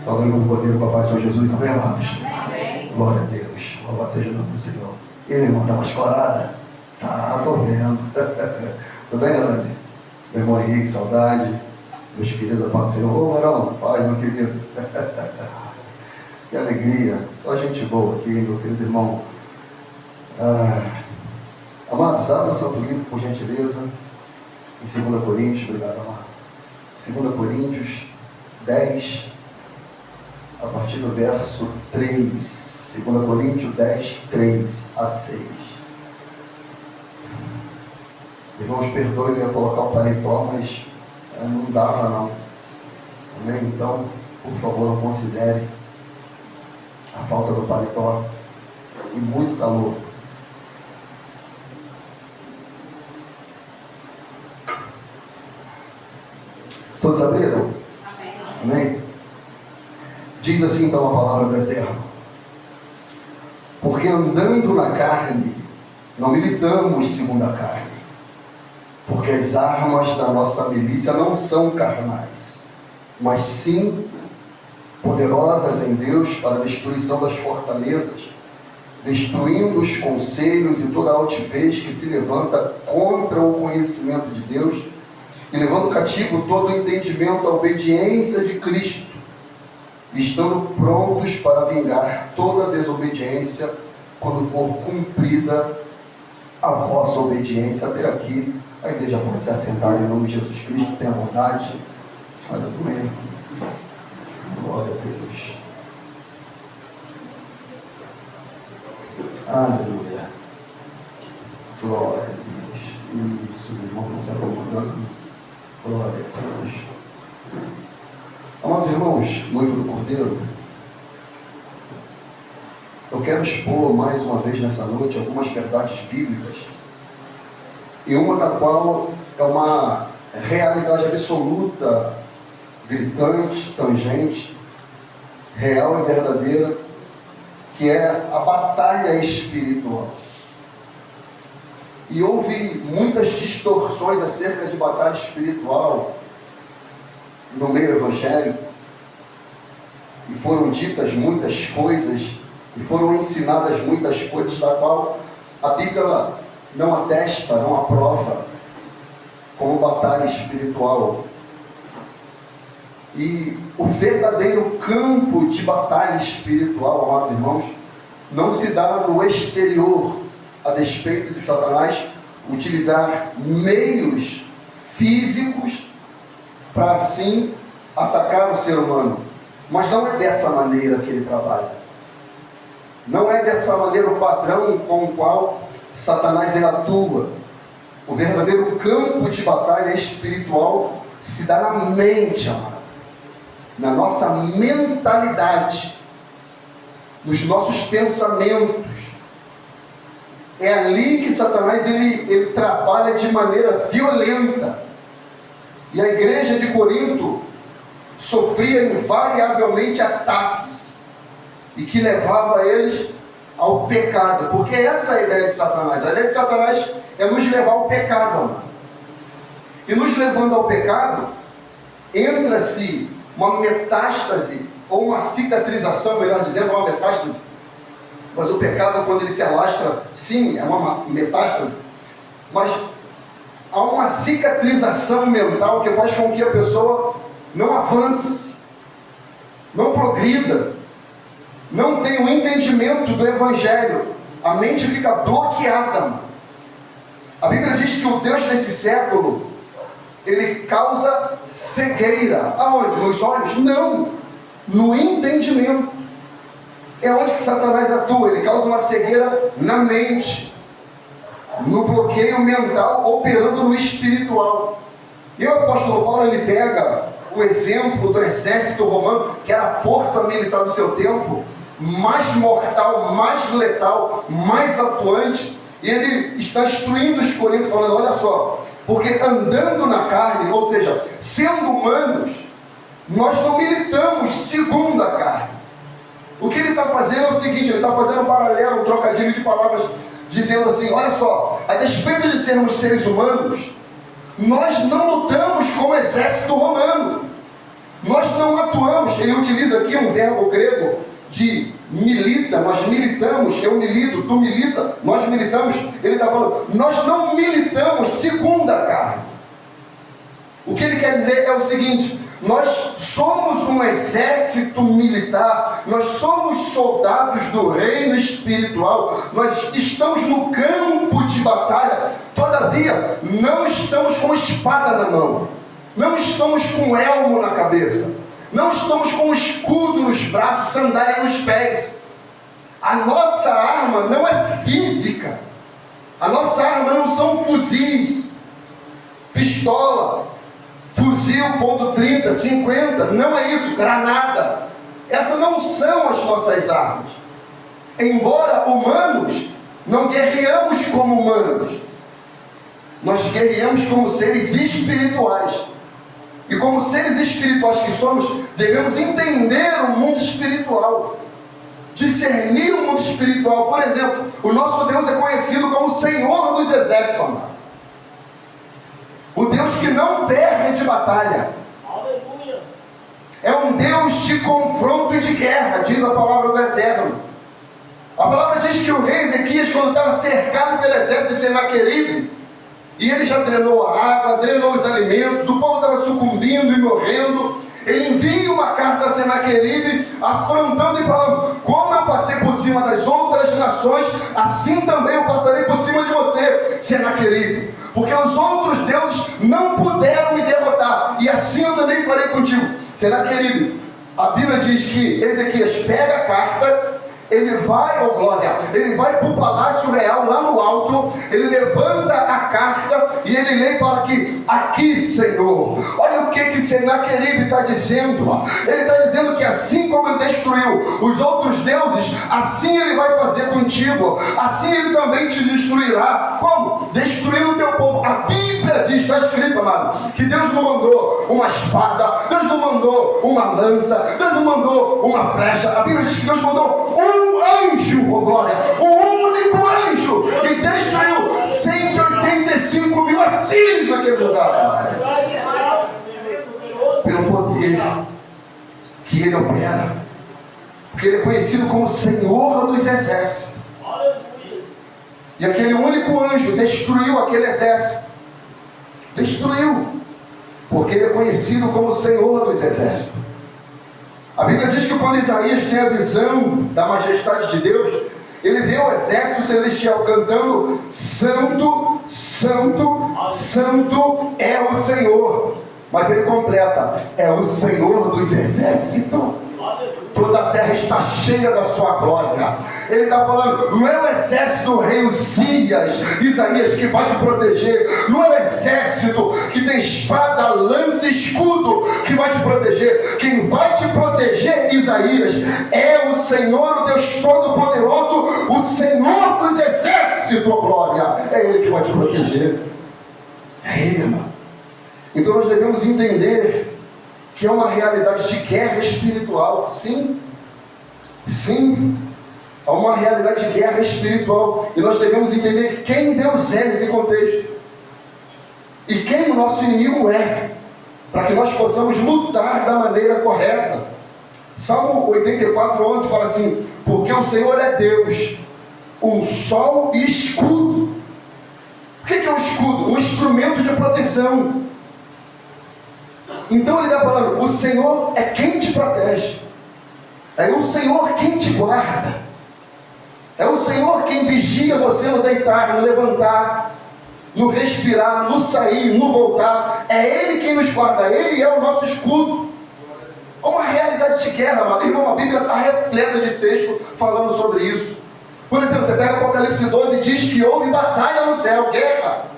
Saudando com o poder do Papai Senhor Jesus, amém, amados? Amém. Glória a Deus, louvado seja o nome do Senhor. E meu irmão, está mais corada? Tá, tô vendo. Tudo bem, Alane? Meu irmão Henrique, saudade. Meus queridos, a paz do Senhor. Ô, Marão, pai, meu querido. Que alegria, só gente boa aqui, meu querido irmão. Amados, abra o Santo Livro, por gentileza, em 2 Coríntios, obrigado, amado. 2 Coríntios 10, a partir do verso 3. 2 Coríntios 10, 3 a 6. Irmãos, perdoe, eu ia colocar o paletó, mas não dava não. Amém? Então, por favor, não considere a falta do paletó e muito calor. Todos abriram? Amém. Amém? Diz assim então a palavra do Eterno: porque andando na carne, não militamos segundo a carne, porque as armas da nossa milícia não são carnais, mas sim poderosas em Deus para a destruição das fortalezas, destruindo os conselhos e toda a altivez que se levanta contra o conhecimento de Deus, e levando cativo todo o entendimento à obediência de Cristo, e estando prontos para vingar toda a desobediência quando for cumprida a vossa obediência. Até aqui, a igreja pode se assentar em nome de Jesus Cristo, tenha bondade. Olha, do meio. Glória a Deus. Aleluia. Glória a Deus. Isso, os irmãos vão se acomodando. Glória a Deus. Amados irmãos, noivo do Cordeiro, eu quero expor mais uma vez nessa noite algumas verdades bíblicas, e uma da qual é uma realidade absoluta, gritante, tangente, real e verdadeira, que é a batalha espiritual. E houve muitas distorções acerca de batalha espiritual no meio evangélico, e foram ditas muitas coisas, e foram ensinadas muitas coisas da qual a Bíblia não atesta, não aprova como batalha espiritual. E o verdadeiro campo de batalha espiritual, amados irmãos, não se dá no exterior, a despeito de Satanás utilizar meios físicos para assim atacar o ser humano. Mas não é dessa maneira que ele trabalha. Não é dessa maneira o padrão com o qual Satanás ele atua. O verdadeiro campo de batalha espiritual se dá na mente, amado, na nossa mentalidade, nos nossos pensamentos. É ali que Satanás ele trabalha de maneira violenta. E a igreja de Corinto sofria invariavelmente ataques, e que levava eles ao pecado, porque essa é a ideia de Satanás. A ideia de Satanás é nos levar ao pecado, amado. E nos levando ao pecado, entra-se uma metástase, ou uma cicatrização, melhor dizendo, uma metástase. Mas o pecado, quando ele se alastra, sim, é uma metástase, mas há uma cicatrização mental que faz com que a pessoa não avance, não progrida, não tenha o entendimento do Evangelho. A mente fica bloqueada, mano. A Bíblia diz que o Deus desse século, ele causa cegueira. Aonde? Nos olhos? Não, no entendimento. É onde que Satanás atua. Ele causa uma cegueira na mente, no bloqueio mental, operando no espiritual. E o apóstolo Paulo, ele pega o exemplo do exército romano, que era a força militar do seu tempo, mais mortal, mais letal, mais atuante, e ele está instruindo os coríntios, falando: olha só, porque andando na carne, ou seja, sendo humanos, nós não militamos segundo a carne. O que ele está fazendo é o seguinte: ele está fazendo um paralelo, um trocadilho de palavras, dizendo assim: olha só, a despeito de sermos seres humanos, nós não lutamos com o exército romano, nós não atuamos, militamos, ele utiliza aqui um verbo grego de milita, nós militamos, eu milito, tu milita, nós militamos. Ele está falando, nós não militamos segundo a carne. O que ele quer dizer é o seguinte: nós somos um exército militar, nós somos soldados do reino espiritual, nós estamos no campo de batalha, todavia não estamos com espada na mão, não estamos com elmo na cabeça, não estamos com escudo nos braços, sandália nos pés. A nossa arma não é física, a nossa arma não são fuzis, pistola, fuzil .30, 50, não é isso, granada. Essas não são as nossas armas. Embora humanos, não guerreamos como humanos. Nós guerreamos como seres espirituais. E como seres espirituais que somos, devemos entender o mundo espiritual. Discernir o mundo espiritual. Por exemplo, o nosso Deus é conhecido como Senhor dos Exércitos, amado. O Deus que não perde batalha. Aleluia. É um Deus de confronto e de guerra, diz a palavra do Eterno. A palavra diz que o rei Ezequias, quando estava cercado pelo exército de Senaqueribe, e ele já drenou a água, drenou os alimentos, o povo estava sucumbindo e morrendo, ele envia uma carta a Senaqueribe, afrontando e falando: como eu passei por cima das outras nações, assim também eu passarei por cima de você, Senaqueribe. Porque os outros deuses não puderam me derrotar, e assim eu também farei contigo. Senaqueribe, a Bíblia diz que Ezequias pega a carta, ele vai, oh glória, ele vai para o palácio real, lá no alto, ele levanta a carta, e ele lê e fala aqui Senhor, olha o que Senaqueribe está dizendo. Ele está dizendo que assim como ele destruiu os outros deuses, assim ele vai fazer contigo, assim ele também te destruirá. Como? Destruindo o teu povo. A Bíblia diz, está escrito, amado, que Deus não mandou uma espada, Deus não mandou uma lança, Deus não mandou uma flecha. A Bíblia diz que Deus mandou um anjo, oh glória, um único anjo, e destruiu 185 mil assírios naquele lugar. Pelo poder que ele opera, porque ele é conhecido como Senhor dos Exércitos. E aquele único anjo destruiu aquele exército. Destruiu, porque ele é conhecido como Senhor dos Exércitos. A Bíblia diz que quando Isaías tem a visão da majestade de Deus, ele vê o exército celestial cantando: Santo, Santo, Santo é o Senhor. Mas ele completa: é o Senhor dos Exércitos. Toda a terra está cheia da sua glória. Ele está falando, não é o exército do rei Uzias, Isaías, que vai te proteger. Não é o exército que tem espada, lança e escudo que vai te proteger. Quem vai te proteger, Isaías, é o Senhor, o Deus Todo-Poderoso, o Senhor dos Exércitos, glória. É Ele que vai te proteger. É Ele, irmão. Então nós devemos entender que é uma realidade de guerra espiritual. Sim, sim, há uma realidade de guerra espiritual, e nós devemos entender quem Deus é nesse contexto e quem o nosso inimigo é, para que nós possamos lutar da maneira correta. Salmo 84:11 fala assim: porque o Senhor é Deus, um sol e escudo. O que é um escudo? Um instrumento de proteção. Então ele está falando, o Senhor é quem te protege, é o Senhor quem te guarda, é o Senhor quem vigia você no deitar, no levantar, no respirar, no sair, no voltar. É Ele quem nos guarda, Ele é o nosso escudo. É uma realidade de guerra, meu irmão. A Bíblia está repleta de texto falando sobre isso. Por exemplo, você pega Apocalipse 12 e diz que houve batalha no céu, guerra.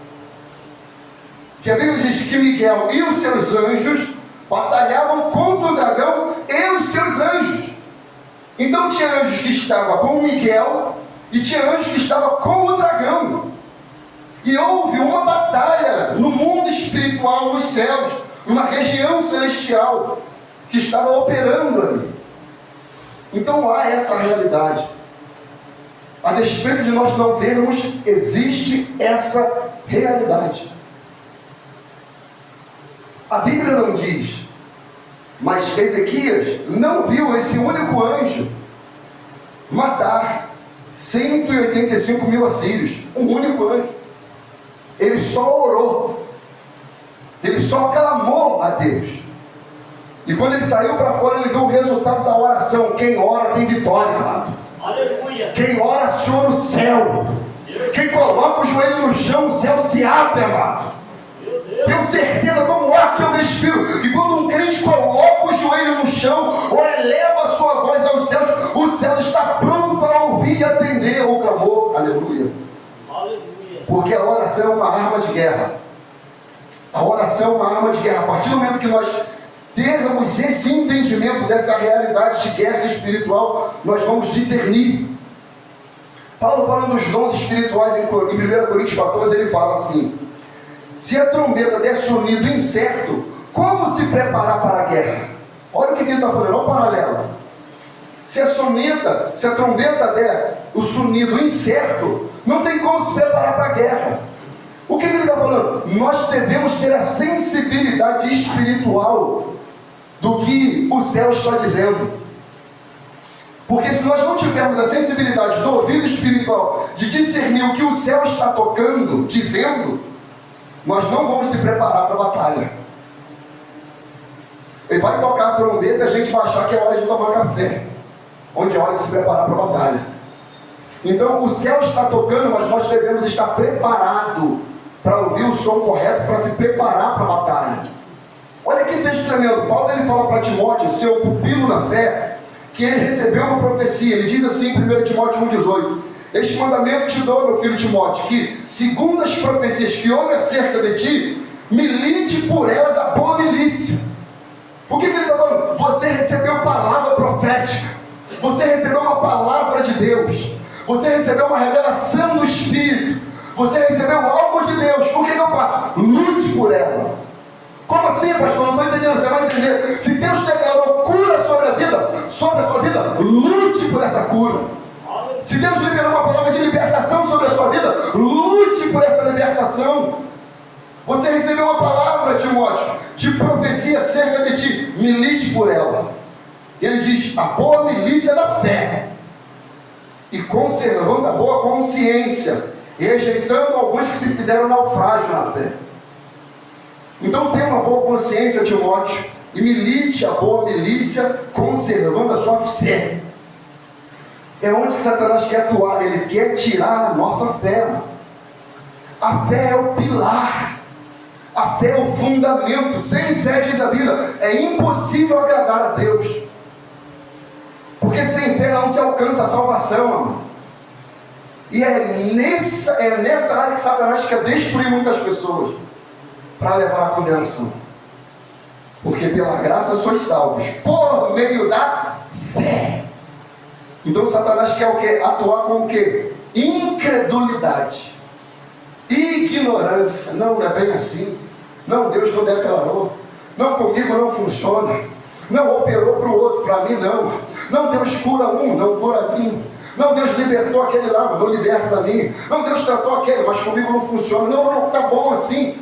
Que a Bíblia diz que Miguel e os seus anjos batalhavam contra o dragão e os seus anjos. Então tinha anjos que estavam com Miguel e tinha anjos que estavam com o dragão. E houve uma batalha no mundo espiritual, nos céus, numa região celestial que estava operando ali. Então há essa realidade. A despeito de nós não vermos, existe essa realidade. A Bíblia não diz Mas Ezequias não viu esse único anjo matar 185 mil assírios. Um único anjo. Ele só orou. Ele só clamou a Deus. E quando ele saiu para fora, ele viu o resultado da oração. Quem ora tem vitória, amado. Aleluia. Quem ora aciona o céu. Quem coloca o joelho no chão, o céu se abre, amado. Tenho certeza, como ar que eu respiro. E quando um crente coloca o joelho no chão, ou eleva a sua voz aos céus, o céu está pronto para ouvir e atender o clamor. Aleluia. Aleluia. Porque a oração é uma arma de guerra. A oração é uma arma de guerra. A partir do momento que nós termos esse entendimento dessa realidade de guerra espiritual, nós vamos discernir. Paulo, falando dos dons espirituais em 1 Coríntios 14, ele fala assim: se a trombeta der sonido incerto, como se preparar para a guerra? Olha o que ele está falando, olha o paralelo. Se a trombeta der o sonido incerto, não tem como se preparar para a guerra. O que ele está falando? Nós devemos ter a sensibilidade espiritual do que o céu está dizendo. Porque se nós não tivermos a sensibilidade do ouvido espiritual de discernir o que o céu está tocando, dizendo, nós não vamos se preparar para a batalha. Ele vai tocar a trombeta e a gente vai achar que é hora de tomar café, onde é hora de se preparar para a batalha. Então o céu está tocando, mas nós devemos estar preparados para ouvir o som correto, para se preparar para a batalha. Olha que texto tremendo. Paulo, ele fala para Timóteo, seu pupilo na fé, que ele recebeu uma profecia. Ele diz assim em 1 Timóteo 1,18: este mandamento te dou, meu filho Timóteo, que segundo as profecias que houve acerca de ti, milite por elas a boa milícia. O que ele está falando? Você recebeu palavra profética, você recebeu uma palavra de Deus, você recebeu uma revelação do Espírito, você recebeu algo de Deus. O que eu faço? Lute por ela. Como assim, pastor? Não estou entendendo. Você vai entender. Se Deus declarou cura sobre a sua vida, lute por essa cura. Se Deus liberou uma palavra de libertação sobre a sua vida, lute por essa libertação. Você recebeu uma palavra, Timóteo, de profecia acerca de ti, milite por ela. Ele diz: a boa milícia da fé, e conservando a boa consciência, e rejeitando alguns que se fizeram naufrágio na fé. Então tenha uma boa consciência, Timóteo, e milite a boa milícia, conservando a sua fé. É onde que Satanás quer atuar. Ele quer tirar a nossa fé. A fé é o pilar, a fé é o fundamento. Sem fé, diz a Bíblia, é impossível agradar a Deus, porque sem fé não se alcança a salvação, amor. E é nessa área que Satanás quer destruir muitas pessoas, para levar à condenação. Porque pela graça sois salvos, por meio da fé. Então Satanás quer o quê? Atuar com o quê? Incredulidade, ignorância. Não é bem assim. Não, Deus não declarou. Não, comigo não funciona. Não, operou para o outro, para mim não. Não, Deus cura um, não cura a mim. Não, Deus libertou aquele lá, mas não liberta a mim. Não, Deus tratou aquele, mas comigo não funciona. Não, está bom assim.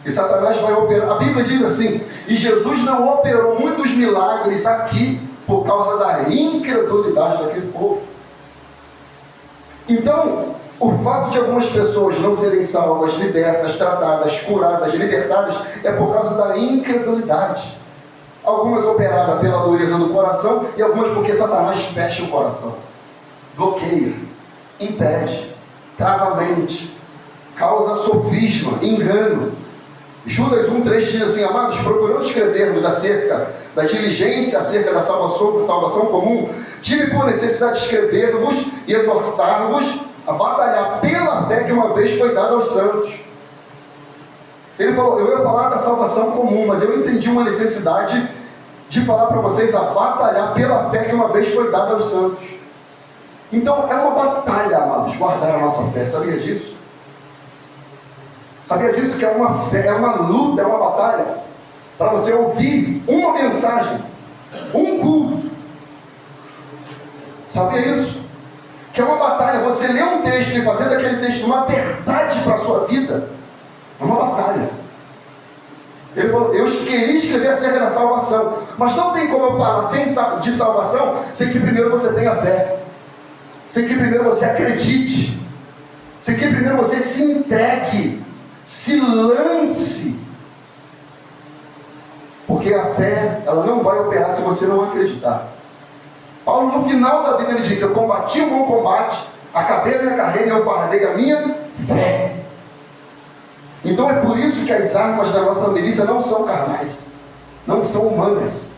E Satanás vai operar. A Bíblia diz assim: e Jesus não operou muitos milagres aqui por causa da incredulidade daquele povo. Então, o fato de algumas pessoas não serem salvas, libertas, tratadas, curadas, libertadas, é por causa da incredulidade. Algumas operadas pela dureza do coração, e algumas porque Satanás fecha o coração, bloqueia, impede, trava a mente, causa sofisma, engano. Judas 1,3 diz assim: amados, procurando escrevermos acerca da diligência, acerca da salvação comum, tive por necessidade de escrever-vos e exortar-vos a batalhar pela fé que uma vez foi dada aos santos. Ele falou: eu ia falar da salvação comum, mas eu entendi uma necessidade de falar para vocês a batalhar pela fé que uma vez foi dada aos santos. Então é uma batalha, amados, guardar a nossa fé. Sabia disso? Sabia disso que é uma fé, é uma luta, é uma batalha, para você ouvir uma mensagem, um culto. Sabia isso? Que é uma batalha, você ler um texto e fazer daquele texto uma verdade para a sua vida, é uma batalha. Ele falou, eu queria escrever acerca da salvação, mas não tem como eu falar de salvação sem que primeiro você tenha fé, sem que primeiro você acredite, sem que primeiro você se entregue, se lance. Porque a fé, ela não vai operar se você não acreditar. Paulo, no final da vida, ele disse, eu combati o bom combate, acabei a minha carreira e eu guardei a minha fé. Então é por isso que as armas da nossa milícia não são carnais, não são humanas,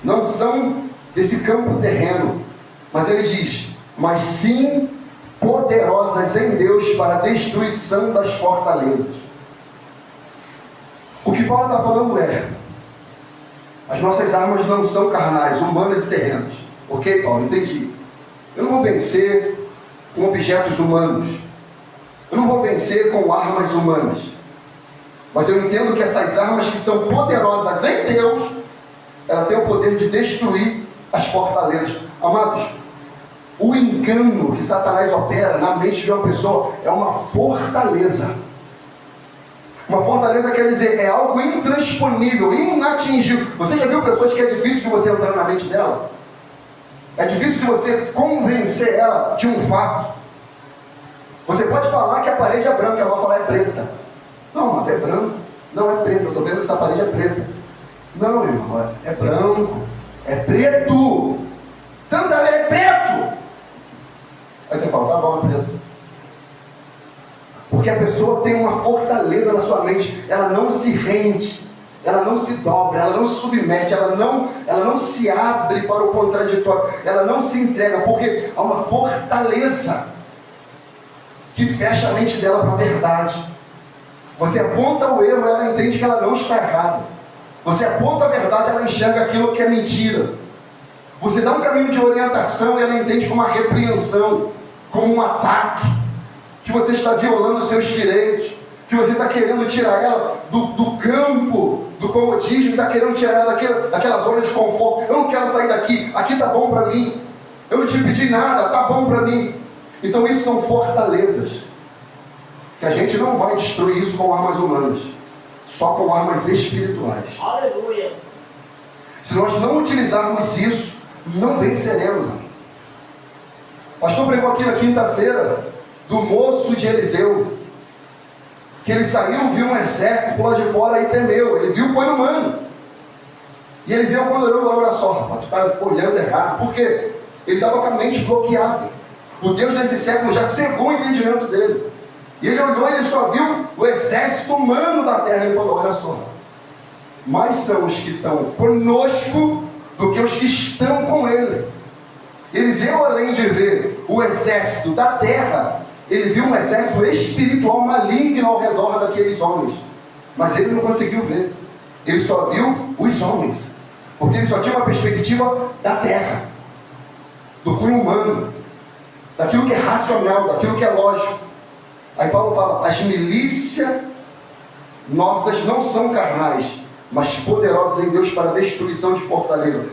não são desse campo terreno, mas ele diz, mas sim poderosas em Deus para a destruição das fortalezas. O que Paulo está falando é, as nossas armas não são carnais, humanas e terrenas. Ok, Paulo? Entendi. Eu não vou vencer com objetos humanos, eu não vou vencer com armas humanas, mas eu entendo que essas armas que são poderosas em Deus, ela tem o poder de destruir as fortalezas. Amados, o engano que Satanás opera na mente de uma pessoa é uma fortaleza. Uma fortaleza quer dizer, é algo intransponível, inatingível. Você já viu pessoas que é difícil de você entrar na mente dela? É difícil de você convencer ela de um fato. Você pode falar que a parede é branca, ela vai falar é preta. Não, mas é branco. Não, é preto, eu estou vendo que essa parede é preta. Não, irmão, é branco. É preto. Você não está vendo? É preto. Aí você fala, tá bom, é preto. Porque a pessoa tem uma fortaleza na sua mente, ela não se rende, ela não se dobra, ela não se submete, ela não se abre para o contraditório, ela não se entrega, porque há uma fortaleza que fecha a mente dela para a verdade. Você aponta o erro, ela entende que ela não está errada. Você aponta a verdade, ela enxerga aquilo que é mentira. Você dá um caminho de orientação e ela entende como uma repreensão, como um ataque, que você está violando os seus direitos, que você está querendo tirar ela do campo, do comodismo, está querendo tirar ela daquela zona de conforto. Eu não quero sair daqui, aqui está bom para mim, eu não te pedi nada, está bom para mim. Então isso são fortalezas, que a gente não vai destruir isso com armas humanas, só com armas espirituais. Aleluia. Se nós não utilizarmos isso, não venceremos. O pastor pregou aqui na quinta-feira do moço de Eliseu, que ele saiu, viu um exército por lá de fora e temeu. Ele viu o povo humano. E Eliseu, quando olhou, falou, olha só, rapaz, tu está olhando errado. Por quê? Ele estava com a mente bloqueada. O Deus desse século já cegou o entendimento dele. E ele olhou e ele só viu o exército humano da terra. Ele falou, olha só, mais são os que estão conosco do que os que estão com ele. Eliseu, além de ver o exército da terra, ele viu um exército espiritual maligno ao redor daqueles homens. Mas ele não conseguiu ver. Ele só viu os homens. Porque ele só tinha uma perspectiva da terra, do cunho humano, daquilo que é racional, daquilo que é lógico. Aí Paulo fala, as milícias nossas não são carnais, mas poderosas em Deus para a destruição de fortaleza.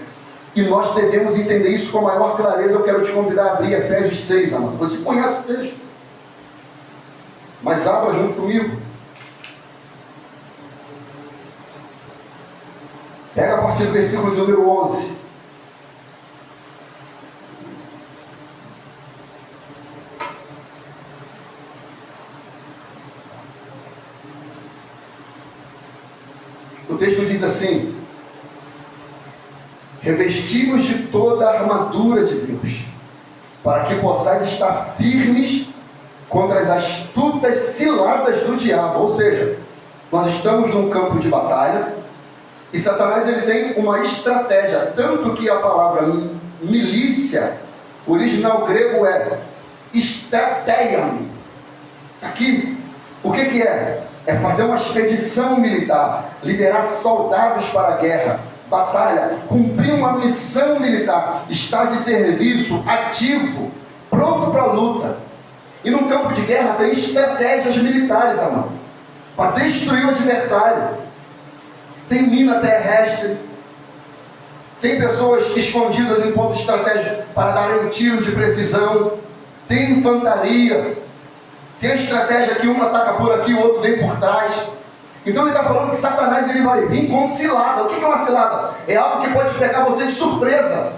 E nós devemos entender isso com a maior clareza. Eu quero te convidar a abrir Efésios 6, amado. Você conhece o texto, mas abra junto comigo. Pega a partir do versículo número 11. O texto diz assim, revesti-vos de toda a armadura de Deus, para que possais estar firmes contra as astutas ciladas do diabo. Ou seja, nós estamos num campo de batalha, e Satanás ele tem uma estratégia, tanto que a palavra milícia, original grego é strateion. Aqui, o que é? É fazer uma expedição militar, liderar soldados para a guerra, batalha, cumprir uma missão militar, estar de serviço, ativo, pronto para a luta. E no campo de guerra tem estratégias militares, amado, para destruir o adversário. Tem mina terrestre, tem pessoas escondidas em pontos estratégicos para darem tiro de precisão, tem infantaria, tem estratégia que um ataca por aqui, o outro vem por trás. Então ele está falando que Satanás ele vai vir com cilada. O que é uma cilada? É algo que pode pegar você de surpresa.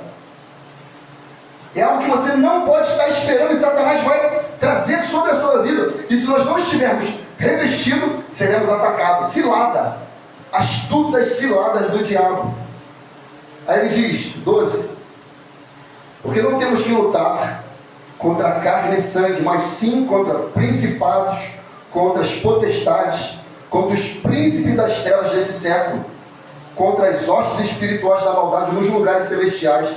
É algo que você não pode estar esperando e Satanás vai trazer sobre a sua vida. E se nós não estivermos revestidos, seremos atacados. Cilada. Astutas ciladas do diabo. Aí ele diz, 12. Porque não temos que lutar contra a carne e sangue, mas sim contra principados, contra as potestades, contra os príncipes das trevas desse século, contra as hostes espirituais da maldade nos lugares celestiais.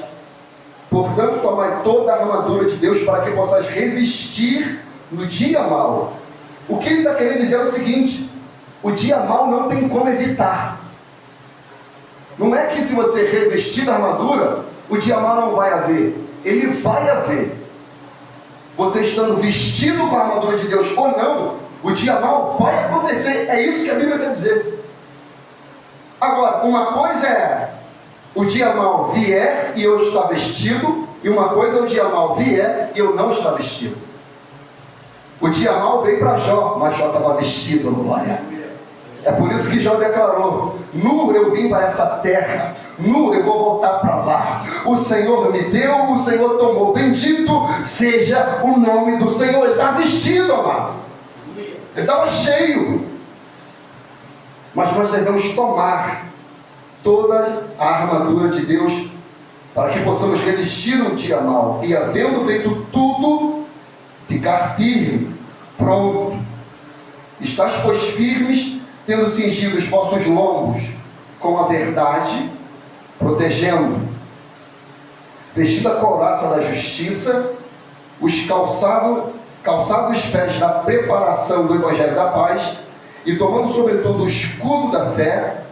Portanto, tomai toda a armadura de Deus para que possais resistir no dia mau. O que ele está querendo dizer é o seguinte: o dia mau não tem como evitar. Não é que se você revestir da armadura, o dia mau não vai haver. Ele vai haver. Você estando vestido com a armadura de Deus ou não, o dia mau vai acontecer. É isso que a Bíblia quer dizer. Agora, uma coisa é o dia mau vier e eu estar vestido, e uma coisa é o dia mau vier e eu não estar vestido. O dia mau veio para Jó, mas Jó estava vestido, glória. É por isso que Jó declarou: nu eu vim para essa terra, nu eu vou voltar para lá. O Senhor me deu, o Senhor tomou. Bendito seja o nome do Senhor. Ele está vestido, amado. Ele estava cheio. Mas nós devemos tomar toda a armadura de Deus para que possamos resistir no dia mau e, havendo feito tudo, ficar firme, pronto. Estás, pois, firmes, tendo cingido os vossos lombos com a verdade, protegendo, vestido a couraça da justiça, os calçados os pés da preparação do Evangelho da paz, e tomando sobretudo o escudo da fé,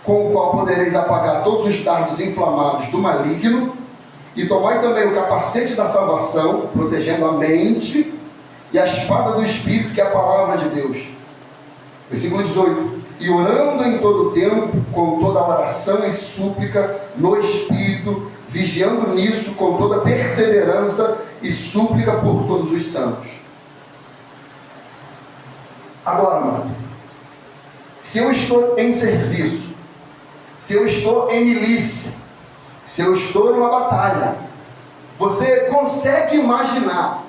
com o qual podereis apagar todos os dardos inflamados do maligno, e tomai também o capacete da salvação, protegendo a mente, e a espada do Espírito, que é a palavra de Deus. Versículo 18. E orando em todo o tempo, com toda oração e súplica, no Espírito, vigiando nisso com toda perseverança e súplica por todos os santos. Agora, amado, se eu estou em serviço, se eu estou em milícia, se eu estou numa batalha, você consegue imaginar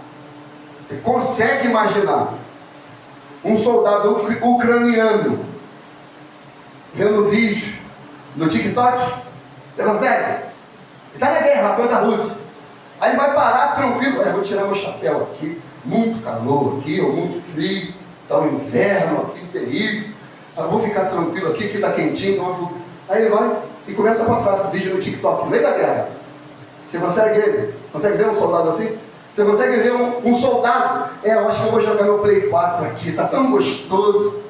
um soldado ucraniano vendo vídeo no TikTok? Você consegue? Ele está na guerra contra a Rússia. Aí ele vai parar tranquilo. Vou tirar meu chapéu aqui, muito calor aqui, ou muito frio, está um inverno aqui terrível. Vou ficar tranquilo aqui, que está quentinho. Então aí ele vai e começa a passar vídeo no TikTok, no meio da guerra. Você consegue ver um soldado assim? Você consegue ver um soldado? Eu acho que eu vou jogar meu Play 4 aqui, está tão gostoso,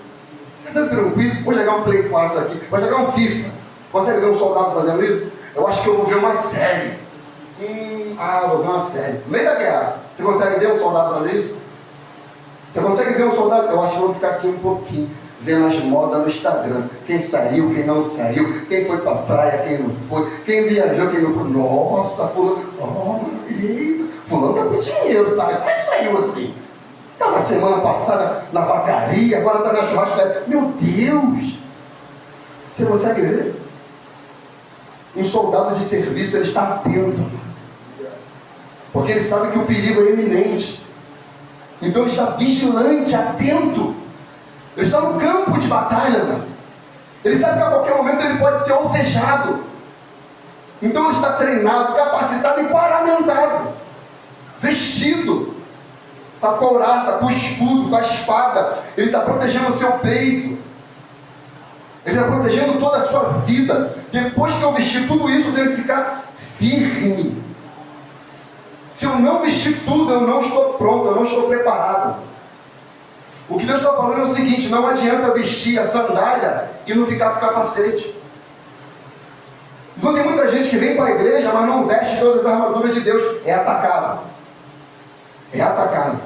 está tão tranquilo, vou jogar um Play 4 aqui, vou jogar um FIFA. Consegue ver um soldado fazendo isso? Eu acho que eu vou ver uma série. Vou ver uma série. No meio da guerra, você consegue ver um soldado fazer isso? Você consegue ver um soldado? Eu acho que eu vou ficar aqui um pouquinho, vendo as modas no Instagram. Quem saiu, quem não saiu, quem foi pra praia, quem não foi, quem viajou, quem não foi. Nossa, fulano tá com dinheiro, sabe? Como é que saiu assim? Estava semana passada na vacaria, agora está na churrascaria. Meu Deus! Você consegue ver? Um soldado de serviço, ele está atento, porque ele sabe que o perigo é iminente. Então ele está vigilante, atento. Ele está no campo de batalha, né? Ele sabe que a qualquer momento ele pode ser alvejado. Então ele está treinado, capacitado e paramentado, vestido, com a couraça, com o escudo, com a espada. Ele está protegendo o seu peito, ele está protegendo toda a sua vida. Depois que eu vestir tudo isso, eu tenho que ficar firme. Se eu não vestir tudo, eu não estou pronto, eu não estou preparado. O que Deus está falando é o seguinte: não adianta vestir a sandália e não ficar com o capacete. Então tem muita gente que vem para a igreja, mas não veste todas as armaduras de Deus. É atacado. É atacado.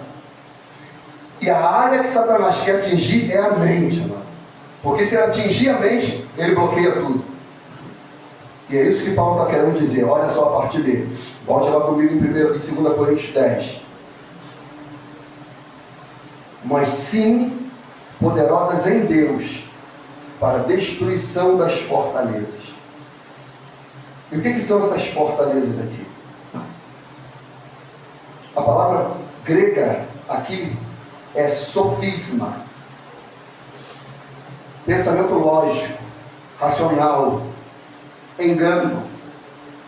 E a área que Satanás quer atingir é a mente, mano. Porque se ele atingir a mente, ele bloqueia tudo. E é isso que Paulo está querendo dizer. Olha só a partir dele. Volte lá comigo em 2 Coríntios 10. Mas sim, poderosas em Deus para a destruição das fortalezas. E o que são essas fortalezas aqui? A palavra grega aqui é sofisma. Pensamento lógico, racional, engano.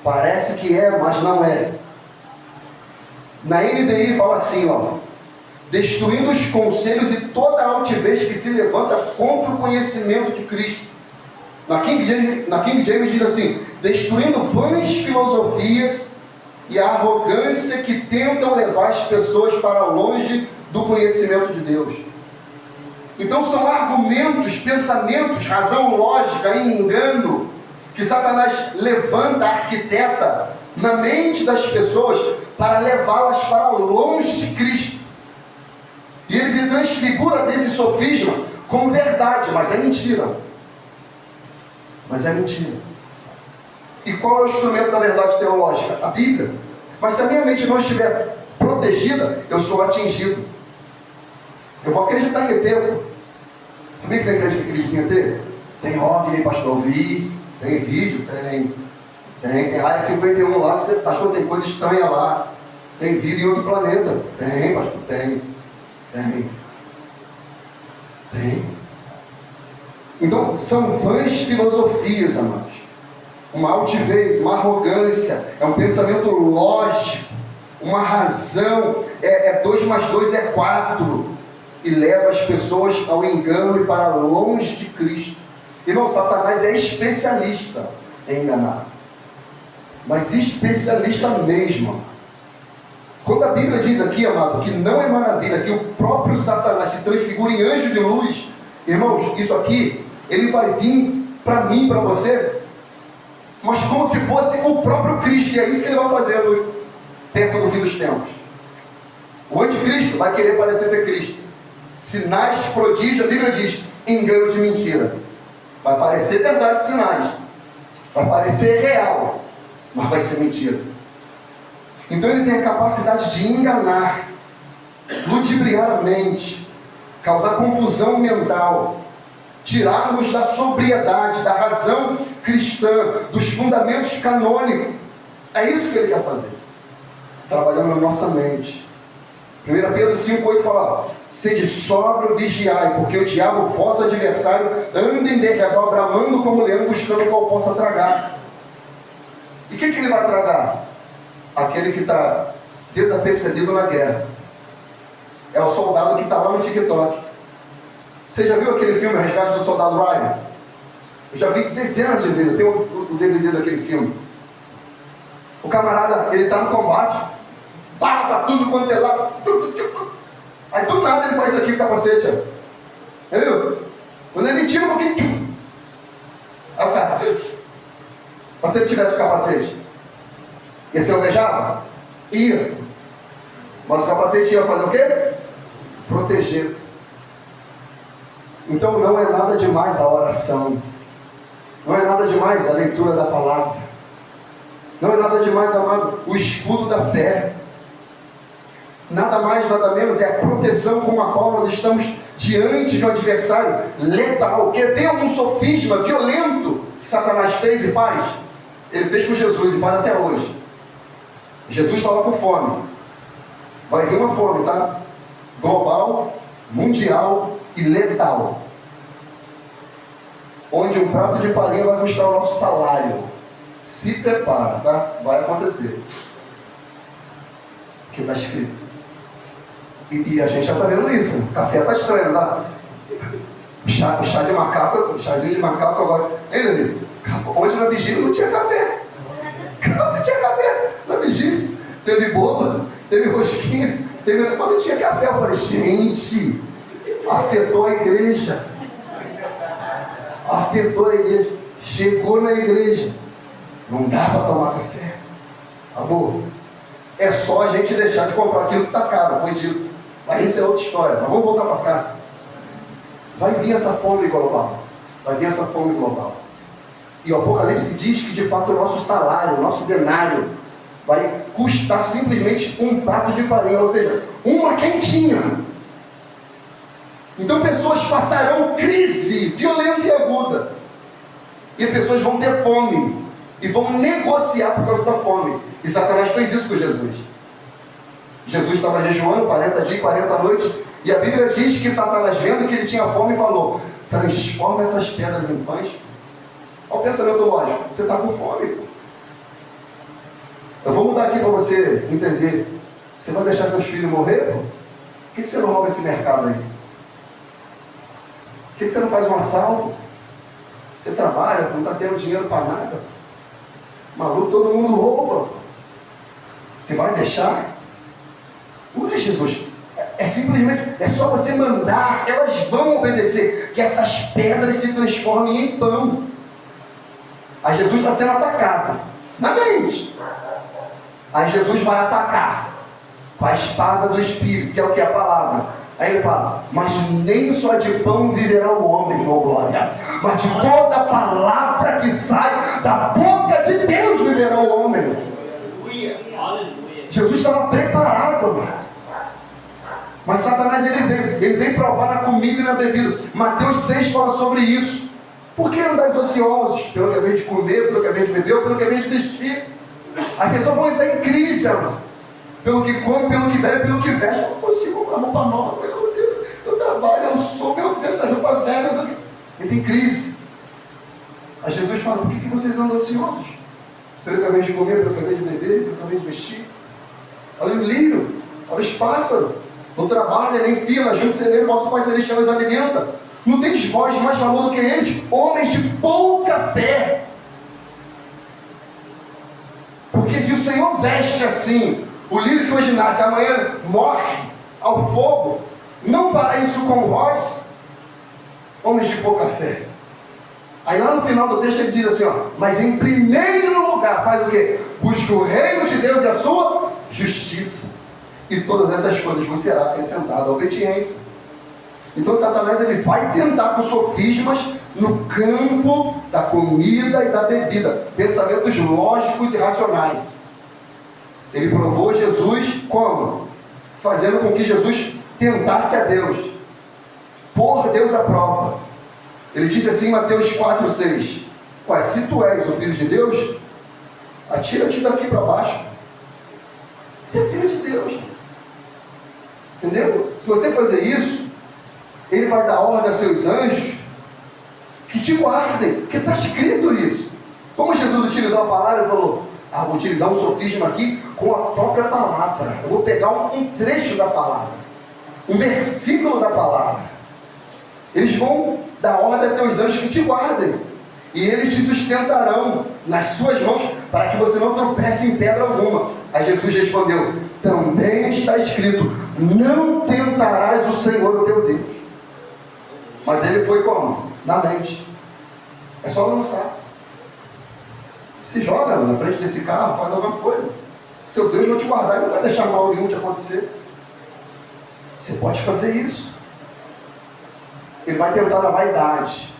Parece que é, mas não é. Na NVI fala assim, ó: destruindo os conselhos e toda a altivez que se levanta contra o conhecimento de Cristo. Na King James diz assim: destruindo vãs filosofias e a arrogância que tentam levar as pessoas para longe do conhecimento de Deus. Então são argumentos, pensamentos, razão lógica e engano que Satanás levanta, arquiteta na mente das pessoas para levá-las para longe de Cristo. E ele se transfigura desse sofisma como verdade, mas é mentira. Mas é mentira. E qual é o instrumento da verdade teológica? A Bíblia. Mas se a minha mente não estiver protegida, eu sou atingido. Eu vou acreditar em ET. Também que acredita em ET? Tem OVNI, pastor, vi. Tem vídeo? Tem área 51 lá, que você, pastor, tem coisa estranha lá. Tem vida em outro planeta? Tem, pastor, tem. Então, são vãs filosofias, amados. Uma altivez, uma arrogância, é um pensamento lógico, uma razão, 2 mais 2 é 4, e leva as pessoas ao engano e para longe de Cristo. Irmão, Satanás é especialista em enganar, mas especialista mesmo. Quando a Bíblia diz aqui, amado, que não é maravilha que o próprio Satanás se transfigure em anjo de luz, irmãos, isso aqui, ele vai vir para mim, para você, mas como se fosse o próprio Cristo, e é isso que ele vai fazer perto do fim dos tempos. O anticristo vai querer parecer ser Cristo. Sinais, prodígios, a Bíblia diz, engano de mentira. Vai parecer verdade, sinais. Vai parecer real, mas vai ser mentira. Então ele tem a capacidade de enganar, ludibriar a mente, causar confusão mental, tirar-nos da sobriedade, da razão cristã, dos fundamentos canônicos. É isso que ele quer fazer, trabalhando na nossa mente. 1 Pedro 5,8 fala: sede sóbrio, vigiai, porque o diabo, vosso adversário, anda em derredor, bramando como leão, buscando qual possa tragar. E o que ele vai tragar? Aquele que está desapercebido na guerra. É o soldado que está lá no TikTok. Você já viu aquele filme Resgate do Soldado Ryan? Eu já vi dezenas de vezes. Eu tenho o DVD daquele filme. O camarada, ele está no combate, para tudo quanto é lá. Aí do nada ele faz isso aqui com o capacete. Entendeu? Quando ele tira um pouquinho. Aí o cara. Mas se ele tivesse o capacete, ia ser alvejado? Ia. Mas o capacete ia fazer o quê? Proteger. Então não é nada demais a oração. Não é nada demais a leitura da palavra. Não é nada demais, amado, o escudo da fé. Nada mais, nada menos é a proteção com a qual nós estamos diante de um adversário letal. Quer ver um sofisma violento que Satanás fez e faz? Ele fez com Jesus e faz até hoje. Jesus estava com fome. Vai vir uma fome, tá? Global, mundial e letal. Onde um prato de farinha vai custar o nosso salário. Se prepara, tá? Vai acontecer. O que está escrito. E a gente já está vendo isso. O café está estranho, tá? O chá de macaco, o chazinho de macaco agora. Hein, Leandro? Ontem na vigília não tinha café. Não tinha café na vigília. Teve bolo, teve rosquinha, mas não tinha café. Eu falei, gente, afetou a igreja. Afetou a igreja. Chegou na igreja. Não dá para tomar café. Acabou. É só a gente deixar de comprar aquilo que está caro, foi dito. Mas isso é outra história. Mas vamos voltar para cá. Vai vir essa fome global. Vai vir essa fome global. E o Apocalipse diz que de fato o nosso salário, o nosso denário, vai custar simplesmente um prato de farinha, ou seja, uma quentinha. Então pessoas passarão crise violenta e aguda. E pessoas vão ter fome. E vão negociar por causa da fome. E Satanás fez isso com Jesus. Jesus estava jejuando 40 dias e 40 noites. E a Bíblia diz que Satanás, vendo que ele tinha fome, falou: transforma essas pedras em pães. Olha o pensamento lógico. Você está com fome. Eu vou mudar aqui para você entender. Você vai deixar seus filhos morrer? Por que você não rouba esse mercado aí? Por que você não faz um assalto? Você trabalha, você não está tendo dinheiro para nada. Maluco, todo mundo rouba. Você vai deixar? Não é, Jesus. É simplesmente, é só você mandar, elas vão obedecer. Que essas pedras se transformem em pão. Aí Jesus está sendo atacado na mente. Aí Jesus vai atacar com a espada do Espírito, que é o que? A palavra. Aí ele fala: mas nem só de pão viverá o homem, ó glória, mas de toda palavra que sai da boca de Deus viverá o homem. Aleluia. Jesus estava preparado, mano. Mas Satanás ele veio provar na comida e na bebida. Mateus 6 fala sobre isso. Por que andais ociosos? Pelo que é vez de comer, pelo que é vez de beber, ou pelo que é vez de vestir. As pessoas vão entrar em crise, mano. Pelo que come, pelo que bebe, pelo que veste. Eu não consigo comprar roupa nova. Meu Deus, eu trabalho, eu sou, meu Deus, essa roupa velha. Ele tem crise. Aí Jesus fala: por que vocês andam ansiosos? Pelo que é vez de comer, pelo que é vez de beber, pelo que é vez de vestir. Olha o lírio, olha os pássaros. Não trabalha, nem fila, junto celeiro, vosso Pai Celestial os alimenta. Não tens vós mais valor do que eles, homens de pouca fé. Porque se o Senhor veste assim o lírio que hoje nasce, amanhã morre ao fogo, não fará isso com vós, homens de pouca fé. Aí lá no final do texto ele diz assim, ó: mas em primeiro lugar, faz o quê? Busca o reino de Deus e a sua justiça. E todas essas coisas vos será acrescentada a obediência. Então Satanás ele vai tentar com sofismas no campo da comida e da bebida. Pensamentos lógicos e racionais. Ele provou Jesus como? Fazendo com que Jesus tentasse a Deus. Pôr Deus à prova. Ele disse assim em Mateus 4,6: ué, se tu és o Filho de Deus, atira-te daqui para baixo. Você é filho de Deus. Entendeu? Se você fazer isso, ele vai dar ordem aos seus anjos que te guardem, porque está escrito isso. Como Jesus utilizou a palavra, ele falou: vou utilizar um sofisma aqui com a própria palavra. Eu vou pegar um trecho da palavra, um versículo da palavra. Eles vão dar ordem aos teus anjos que te guardem, e eles te sustentarão nas suas mãos, para que você não tropece em pedra alguma. Aí Jesus respondeu: também está escrito: não tentarás o Senhor, o teu Deus. Mas ele foi como? Na mente. É só lançar. Se joga na frente desse carro, faz alguma coisa. Seu Deus vai te guardar, ele não vai deixar mal nenhum de acontecer. Você pode fazer isso. Ele vai tentar na vaidade,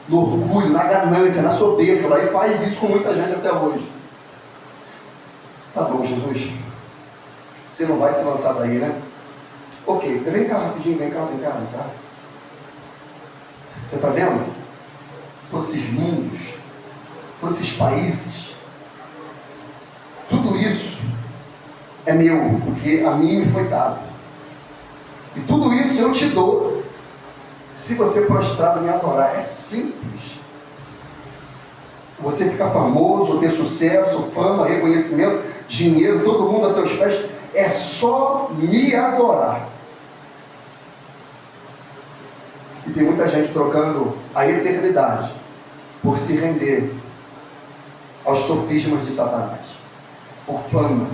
no orgulho, na ganância, na soberba, e faz isso com muita gente até hoje. Tá bom, Jesus, você não vai se lançar daí, né? Ok, vem cá rapidinho, vem cá. Você está vendo? Todos esses mundos, todos esses países, tudo isso é meu, porque a mim me foi dado. E tudo isso eu te dou, se você prostrado me adorar. É simples. Você ficar famoso, ter sucesso, fama, reconhecimento, dinheiro, todo mundo a seus pés, é só me adorar. E tem muita gente trocando a eternidade por se render aos sofismas de Satanás, por fama,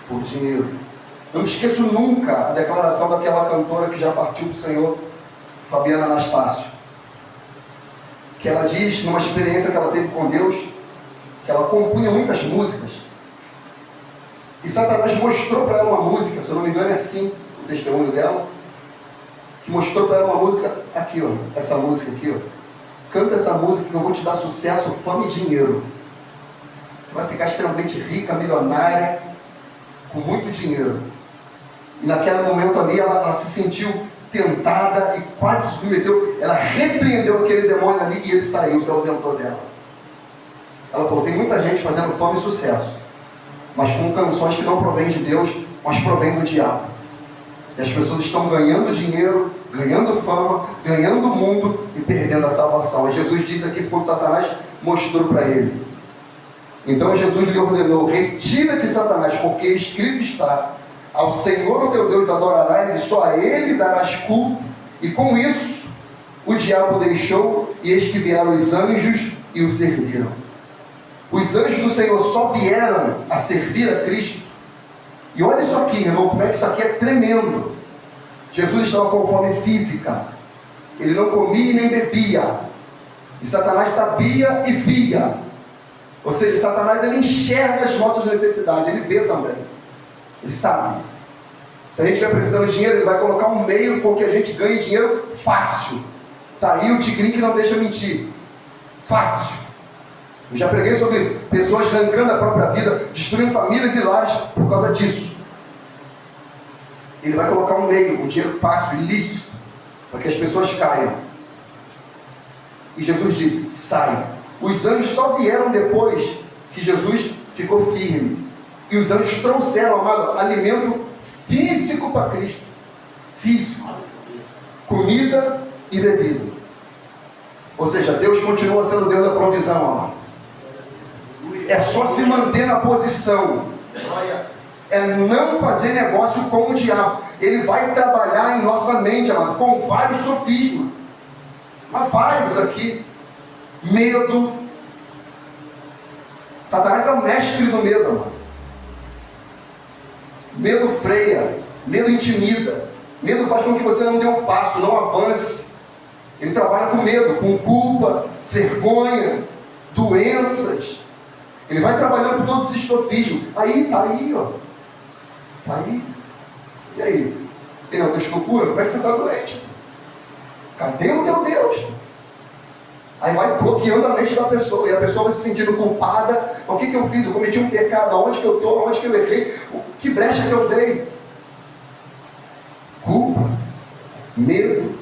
por dinheiro. Não esqueço nunca a declaração daquela cantora que já partiu para o Senhor, Fabiana Anastácio, que ela diz, numa experiência que ela teve com Deus, que ela compunha muitas músicas, e Satanás mostrou para ela uma música, se eu não me engano é assim o testemunho dela, que mostrou para ela uma música, aqui ó, essa música aqui ó, canta essa música que eu vou te dar sucesso, fama e dinheiro. Você vai ficar extremamente rica, milionária, com muito dinheiro. E naquele momento ali ela se sentiu tentada e quase se submeteu. Ela repreendeu aquele demônio ali e ele saiu, se ausentou dela. Ela falou, tem muita gente fazendo fama e sucesso, mas com canções que não provêm de Deus, mas provêm do diabo. E as pessoas estão ganhando dinheiro, ganhando fama, ganhando o mundo e perdendo a salvação. E Jesus disse aqui quando Satanás mostrou para ele. Então Jesus lhe ordenou, retira-te, Satanás, porque escrito está, ao Senhor o teu Deus adorarás e só a Ele darás culto. E com isso o diabo deixou, e eis que vieram os anjos e o serviram. Os anjos do Senhor só vieram a servir a Cristo. E olha isso aqui, irmão, como é que isso aqui é tremendo. Jesus estava com fome física. Ele não comia e nem bebia. E Satanás sabia e via. Ou seja, Satanás ele enxerga as nossas necessidades. Ele vê também. Ele sabe. Se a gente estiver precisando de dinheiro, ele vai colocar um meio com que a gente ganhe dinheiro fácil. Está aí o tigrinho que não deixa mentir. Fácil. Eu já preguei sobre isso. Pessoas arrancando a própria vida, destruindo famílias e lares por causa disso. Ele vai colocar um meio, um dinheiro fácil, ilícito, para que as pessoas caiam. E Jesus disse, sai. Os anjos só vieram depois que Jesus ficou firme. E os anjos trouxeram, amado, alimento físico para Cristo. Físico. Comida e bebida. Ou seja, Deus continua sendo Deus da provisão, amado. É só se manter na posição. É não fazer negócio com o diabo. Ele vai trabalhar em nossa mente, amado, com vários sofismas. Mas vários aqui. Medo. Satanás é o mestre do medo, amado. Medo freia. Medo intimida. Medo faz com que você não dê um passo, não avance. Ele trabalha com medo, com culpa, vergonha, doenças. Ele vai trabalhando com todos esses sofismas. Aí, ó. Aí. E aí? Tem outra escultura? Como é que você está doente? Cadê o teu Deus? Aí vai bloqueando a mente da pessoa. E a pessoa vai se sentindo culpada. O que eu fiz? Eu cometi um pecado. Aonde que eu estou? Aonde que eu errei? Que brecha que eu dei? Culpa, medo,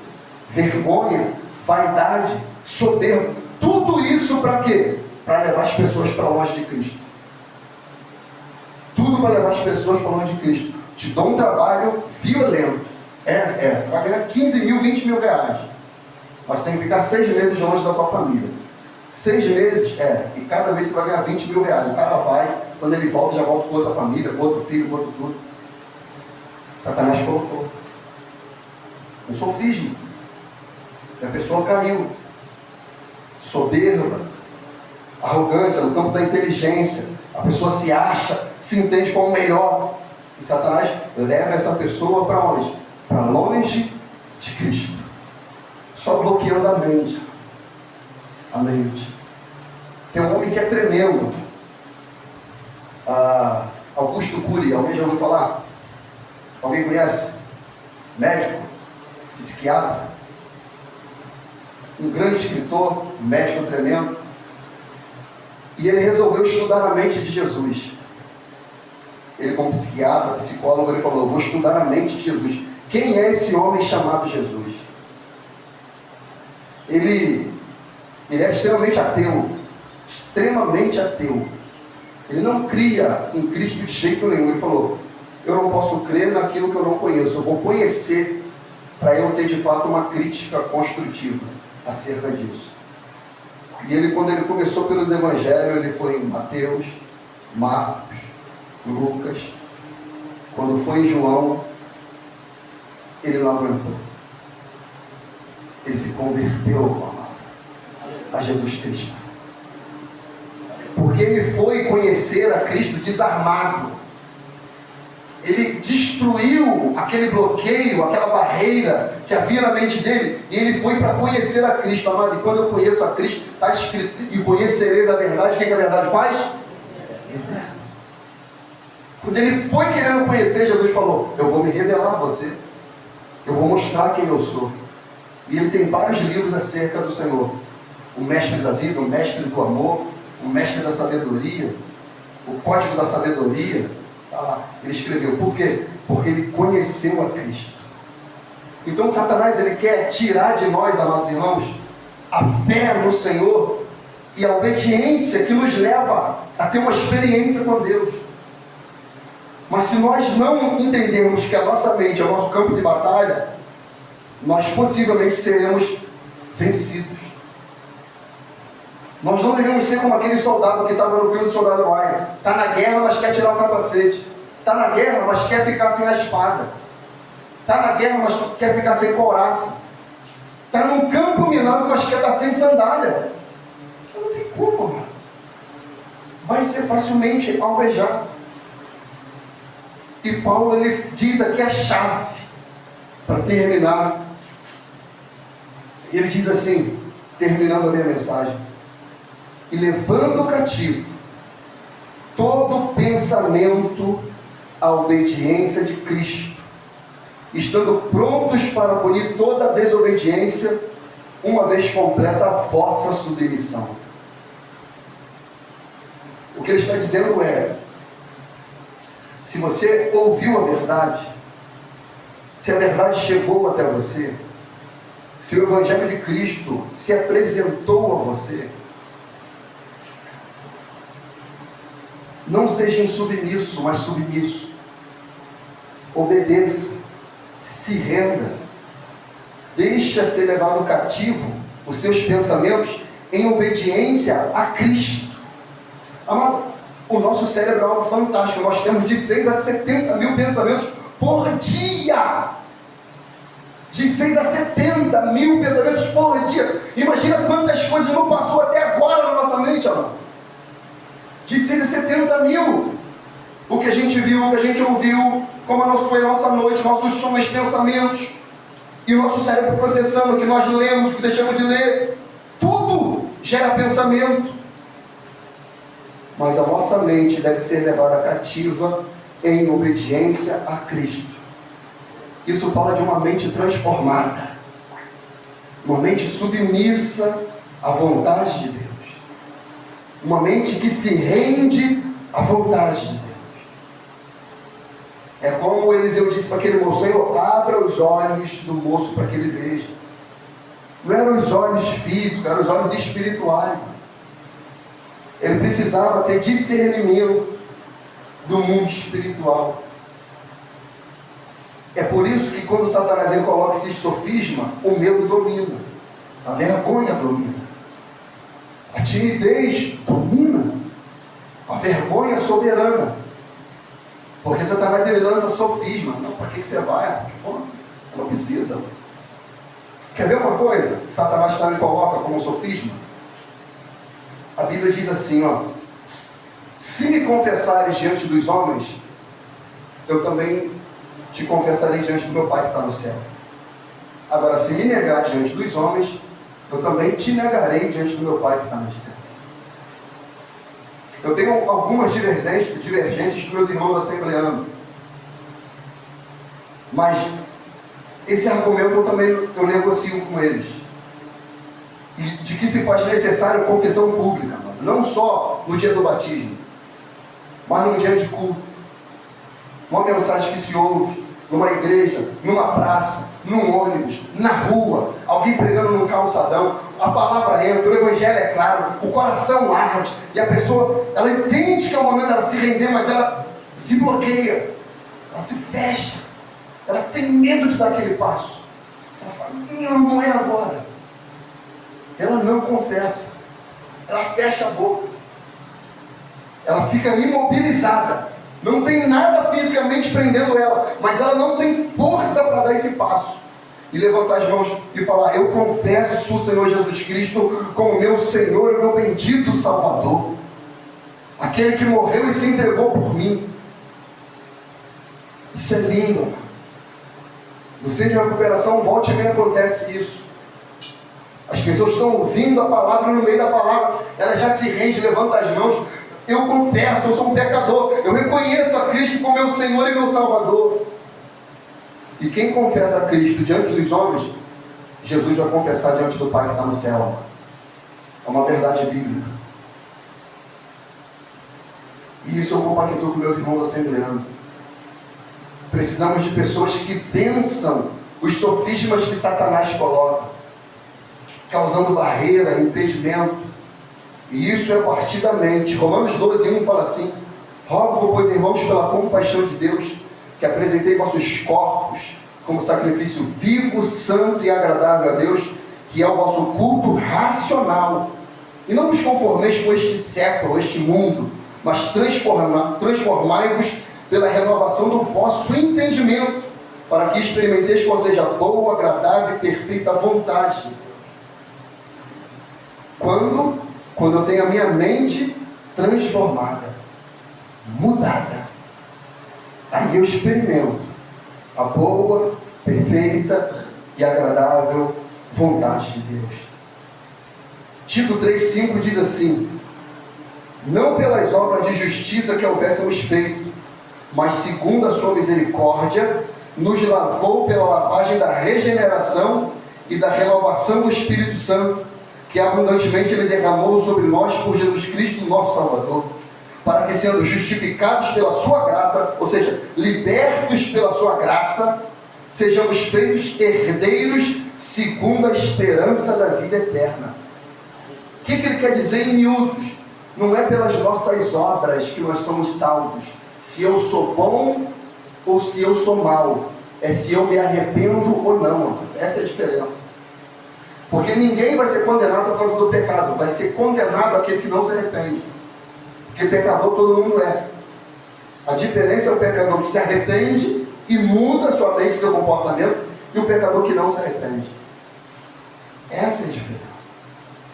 vergonha, vaidade, soberba. Tudo isso para quê? Para levar as pessoas para longe de Cristo. Tudo para levar as pessoas para longe de Cristo. Te dou um trabalho violento. Você vai ganhar 15 mil, 20 mil reais. Mas tem que ficar 6 meses longe da tua família. 6 meses, e cada vez você vai ganhar 20 mil reais. O cara vai, quando ele volta, já volta com outra família, com outro filho, com outro tudo. Satanás colocou. Um sofisma. E a pessoa caiu. Soberba. Arrogância no campo da inteligência. A pessoa se acha, se entende como melhor. E Satanás leva essa pessoa para onde? Para longe de Cristo. Só bloqueando a mente. A mente. Tem um homem que é tremendo. Augusto Cury, alguém já ouviu falar? Alguém conhece? Médico, psiquiatra, um grande escritor, um médico tremendo. E ele resolveu estudar a mente de Jesus. Ele, como psiquiatra, psicólogo, ele falou, vou estudar a mente de Jesus. Quem é esse homem chamado Jesus? Ele é extremamente ateu. Extremamente ateu. Ele não cria em Cristo de jeito nenhum. Ele falou, eu não posso crer naquilo que eu não conheço. Eu vou conhecer para eu ter de fato uma crítica construtiva acerca disso. E ele, quando ele começou pelos evangelhos, ele foi em Mateus, Marcos, Lucas. Quando foi em João, ele não aguentou. Ele se converteu, amado, a Jesus Cristo. Porque ele foi conhecer a Cristo desarmado. Ele destruiu aquele bloqueio, aquela barreira que havia na mente dele, e ele foi para conhecer a Cristo, amado. E quando eu conheço a Cristo, está escrito, e conhecereis a verdade. O que a verdade faz? Quando ele foi querendo conhecer, Jesus falou, eu vou me revelar a você, eu vou mostrar quem eu sou. E ele tem vários livros acerca do Senhor. O mestre da vida, o mestre do amor, o mestre da sabedoria, o código da sabedoria. Tá lá. Ele escreveu. Por quê? Porque ele conheceu a Cristo. Então Satanás ele quer tirar de nós, amados irmãos, a fé no Senhor e a obediência que nos leva a ter uma experiência com Deus. Mas se nós não entendermos que a nossa mente é o nosso campo de batalha, nós possivelmente seremos vencidos. Nós não devemos ser como aquele soldado que estava no filme do Soldado Ryan. Está na guerra, mas quer tirar o capacete. Está na guerra, mas quer ficar sem a espada. Está na guerra, mas quer ficar sem couraça. Está num campo minado, mas quer estar sem sandália. Não tem como, mano. Vai ser facilmente alvejado. E Paulo ele diz aqui a chave para terminar. Ele diz assim, terminando a minha mensagem: e levando cativo todo pensamento à obediência de Cristo, estando prontos para punir toda a desobediência, uma vez completa a vossa submissão. O que ele está dizendo é: se você ouviu a verdade, se a verdade chegou até você, se o Evangelho de Cristo se apresentou a você, não seja insubmisso, mas submisso. Obedeça, se renda, deixa ser levado cativo os seus pensamentos em obediência a Cristo. Amado, o nosso cérebro é algo fantástico. Nós temos de 6 a 70 mil pensamentos por dia. De 6 a 70 mil pensamentos por dia. Imagina quantas coisas não passou até agora na nossa mente, amado. De 6 a 70 mil. O que a gente viu, o que a gente ouviu, como foi a nossa noite, nossos sonhos, pensamentos. E o nosso cérebro processando o que nós lemos, o que deixamos de ler. Tudo gera pensamento. Mas a nossa mente deve ser levada cativa em obediência a Cristo. Isso fala de uma mente transformada, uma mente submissa à vontade de Deus, uma mente que se rende à vontade de Deus. É como Eliseu disse para aquele moço: Senhor, abra os olhos do moço para que ele veja. Não eram os olhos físicos, eram os olhos espirituais. Ele precisava ter discernimento do mundo espiritual. É por isso que quando Satanás ele coloca esse sofisma, o medo domina, a vergonha domina, a timidez domina, a vergonha soberana. Porque Satanás ele lança sofisma. Não, para que você vai? Pô, não precisa. Quer ver uma coisa que Satanás também coloca como sofisma? A Bíblia diz assim, ó: se me confessares diante dos homens, eu também te confessarei diante do meu Pai que está no céu. Agora, se me negar diante dos homens, eu também te negarei diante do meu Pai que está nos céus. Eu tenho algumas divergências com meus irmãos assembleanos, mas esse argumento eu negocio com eles, de que se faz necessário confissão pública, não só no dia do batismo, mas num dia de culto. Uma mensagem que se ouve numa igreja, numa praça, num ônibus, na rua, alguém pregando num calçadão, a palavra entra, o evangelho é claro, o coração arde, e a pessoa, ela entende que é o momento dela se render, mas ela se bloqueia, ela se fecha, ela tem medo de dar aquele passo. Ela fala: não é agora. Ela não confessa, ela fecha a boca, ela fica imobilizada. Não tem nada fisicamente prendendo ela, mas ela não tem força para dar esse passo e levantar as mãos e falar: eu confesso o Senhor Jesus Cristo como meu Senhor e meu bendito Salvador, aquele que morreu e se entregou por mim. Isso é lindo. No centro de recuperação, volte e meia acontece isso. As pessoas estão ouvindo a palavra, no meio da palavra ela já se rende, levanta as mãos. Eu confesso, eu sou um pecador, eu reconheço a Cristo como meu Senhor e meu Salvador. E quem confessa a Cristo diante dos homens, Jesus vai confessar diante do Pai que está no céu. É uma verdade bíblica. E isso eu compactuo com meus irmãos assembleanos. Precisamos de pessoas que vençam os sofismas que Satanás coloca, causando barreira, impedimento. E isso é a partir da mente. Romanos 12:1 fala assim: rogo, pois, irmãos, pela compaixão de Deus, que apresentei vossos corpos como sacrifício vivo, santo e agradável a Deus, que é o vosso culto racional. E não vos conformeis com este século, este mundo, mas transformai-vos pela renovação do vosso entendimento, para que experimenteis qual seja a boa, agradável e perfeita vontade de Deus. Quando eu tenho a minha mente transformada, mudada, aí eu experimento a boa, perfeita e agradável vontade de Deus. Tito 3,5 diz assim: não pelas obras de justiça que houvéssemos feito, mas segundo a sua misericórdia, nos lavou pela lavagem da regeneração e da renovação do Espírito Santo, que abundantemente Ele derramou sobre nós por Jesus Cristo, nosso Salvador, para que, sendo justificados pela sua graça, ou seja, libertos pela sua graça, sejamos feitos herdeiros segundo a esperança da vida eterna. O que ele quer dizer em miúdos? Não é pelas nossas obras que nós somos salvos, se eu sou bom ou se eu sou mau, é se eu me arrependo ou não. Essa é a diferença. Porque ninguém vai ser condenado por causa do pecado, vai ser condenado aquele que não se arrepende. Porque pecador todo mundo é. A diferença é o pecador que se arrepende e muda sua mente, seu comportamento, e o pecador que não se arrepende. Essa é a diferença.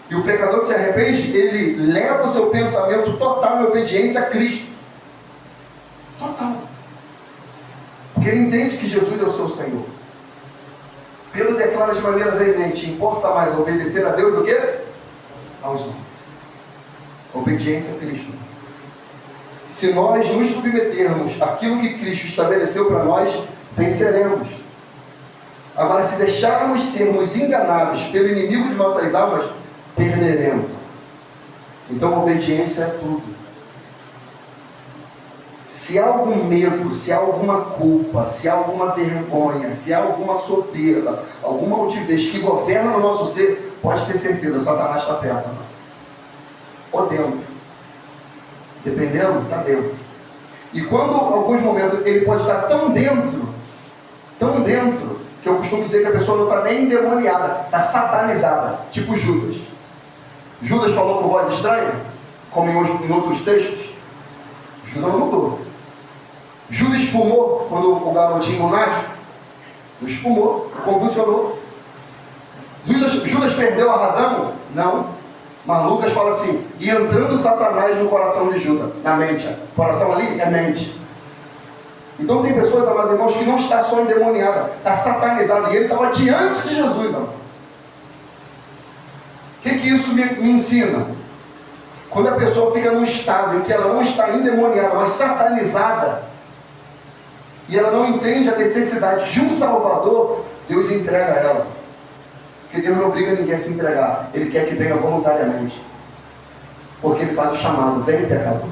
E o pecador que se arrepende, ele leva o seu pensamento total em obediência a Cristo. Total. Porque ele entende que Jesus é o seu Senhor. Pedro declara de maneira veemente: importa mais obedecer a Deus do que aos homens. Obediência a Cristo. Se nós nos submetermos àquilo que Cristo estabeleceu para nós, venceremos. Agora, se deixarmos sermos enganados pelo inimigo de nossas almas, perderemos. Então, obediência é tudo. Se há algum medo, se há alguma culpa, se há alguma vergonha, se há alguma soberba, alguma altivez que governa o nosso ser, pode ter certeza, Satanás está perto. Ou dentro. Dependendo, está dentro. E quando, em alguns momentos, ele pode estar tão dentro, que eu costumo dizer que a pessoa não está nem endemoniada, está satanizada, tipo Judas. Judas falou com voz estranha, como em outros textos. Judas não mudou. Judas espumou quando o garotinho lunático, espumou, convulsionou. Judas perdeu a razão? Não. Mas Lucas fala assim: e entrando Satanás no coração de Judas, na mente. O coração ali é mente. Então tem pessoas, amados irmãos, que não está só endemoniada, está satanizada. E ele estava diante de Jesus, amado. O que isso me ensina? Quando a pessoa fica num estado em que ela não está endemoniada, mas satanizada, e ela não entende a necessidade de um Salvador, Deus entrega a ela. Porque Deus não obriga ninguém a se entregar. Ele quer que venha voluntariamente. Porque Ele faz o chamado: vem, pecador.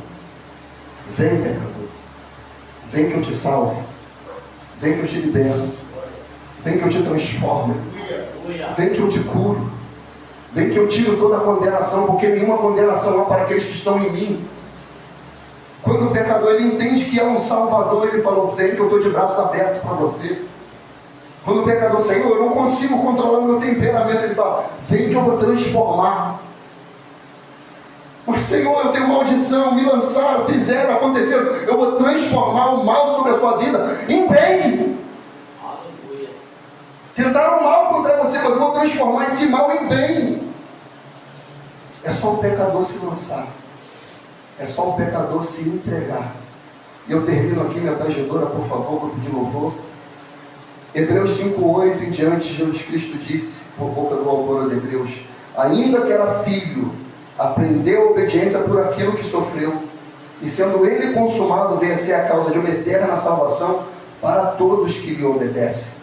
Vem, pecador. Vem que eu te salvo. Vem que eu te liberto. Vem que eu te transformo. Vem que eu te curo. Vem que eu tiro toda a condenação, porque nenhuma condenação há para aqueles que estão em mim. Quando o pecador ele entende que é um Salvador, ele falou: vem que eu estou de braços abertos para você. Quando o pecador: Senhor, eu não consigo controlar o meu temperamento, ele fala: vem que eu vou transformar. Mas Senhor, eu tenho maldição, me lançaram, fizeram, aconteceu, eu vou transformar o mal sobre a sua vida em bem. Aleluia. Tentaram mal contra você, mas eu vou transformar esse mal em bem. É só o pecador se lançar. É só o pecador se entregar. E eu termino aqui minha tangedora, por favor, grupo de louvor. Hebreus 5:8 em diante, Jesus Cristo disse, por boca do autor aos Hebreus: ainda que era filho, aprendeu a obediência por aquilo que sofreu, e sendo ele consumado, veio a ser a causa de uma eterna salvação para todos que lhe obedecem.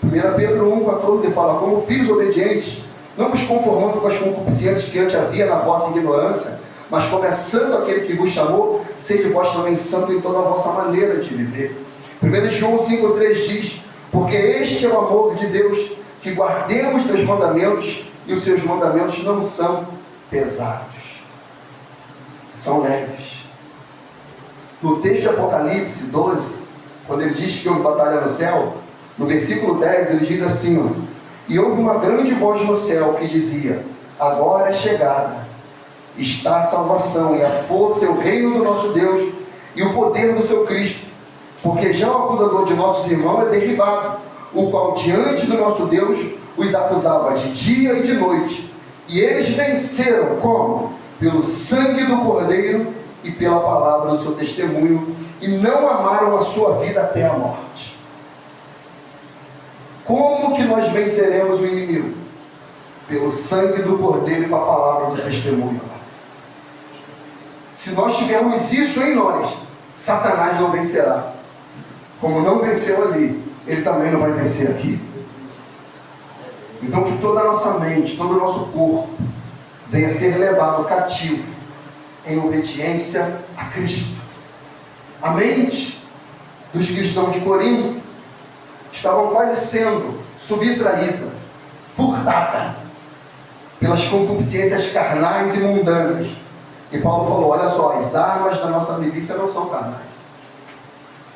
1 Pedro 1,14 fala: como filhos obedientes, não vos conformando com as concupiscências que antes havia na vossa ignorância, mas começando aquele que vos chamou, sede vós também santo em toda a vossa maneira de viver. 1 João 5,3 diz: Porque este é o amor de Deus, que guardemos seus mandamentos, e os seus mandamentos não são pesados, são leves. No texto de Apocalipse 12, quando ele diz que houve batalha no céu, no versículo 10 ele diz assim, ó, e houve uma grande voz no céu que dizia, agora é chegada, está a salvação e a força e o reino do nosso Deus e o poder do seu Cristo, porque já o acusador de nossos irmãos é derribado, o qual diante do nosso Deus os acusava de dia e de noite, e eles venceram como? Pelo sangue do Cordeiro e pela palavra do seu testemunho, e não amaram a sua vida até a morte. Como que nós venceremos o inimigo? Pelo sangue do Cordeiro e pela palavra do testemunho. Se nós tivermos isso em nós, Satanás não vencerá. Como não venceu ali, ele também não vai vencer aqui. Então que toda a nossa mente, todo o nosso corpo venha a ser levado cativo em obediência a Cristo. A mente dos cristãos de Corinto estavam quase sendo subtraída, furtada pelas concupiscências carnais e mundanas. E Paulo falou, olha só, as armas da nossa milícia não são carnais,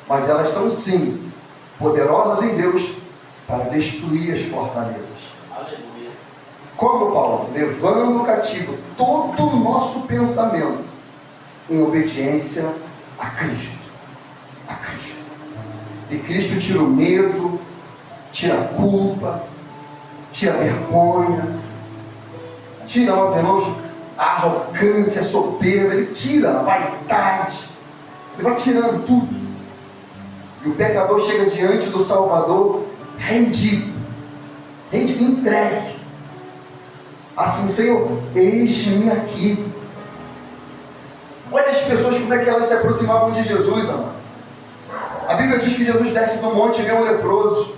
mas elas são sim poderosas em Deus para destruir as fortalezas. Aleluia. Como, Paulo? Levando cativo todo o nosso pensamento em obediência a Cristo. A Cristo. E Cristo tira o medo, tira a culpa, tira a vergonha, tira, meus irmãos, a arrogância, a soberba, ele tira a vaidade, ele vai tirando tudo. E o pecador chega diante do Salvador rendido, entregue. Assim, Senhor, eis-me aqui. Olha as pessoas como é que elas se aproximavam de Jesus, amado. A Bíblia diz que Jesus desce do monte e vê um leproso.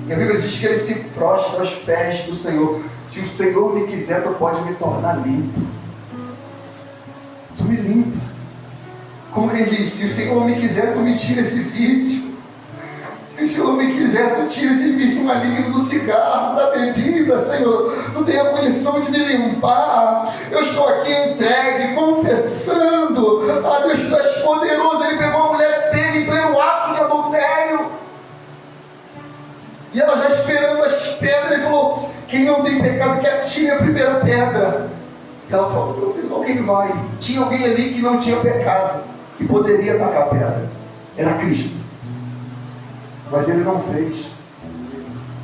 E a Bíblia diz que ele se prostra aos pés do Senhor. Se o Senhor me quiser, tu pode me tornar limpo. Tu me limpa. Como quem diz, se o Senhor me quiser, tu me tira esse vício. Se o Senhor me quiser, tu tira esse vício maligno do cigarro, da bebida, Senhor. Tu tem a condição de me limpar. Eu estou aqui entregue, confessando. Ah, Deus, tu és poderoso. Ele pegou uma mulher pega em pleno ato de adultério. E ela já esperando as pedras, ele falou, quem não tem pecado, que atire a primeira pedra. E ela falou, meu Deus, alguém vai. Tinha alguém ali que não tinha pecado, que poderia atacar a pedra. Era Cristo. Mas ele não fez.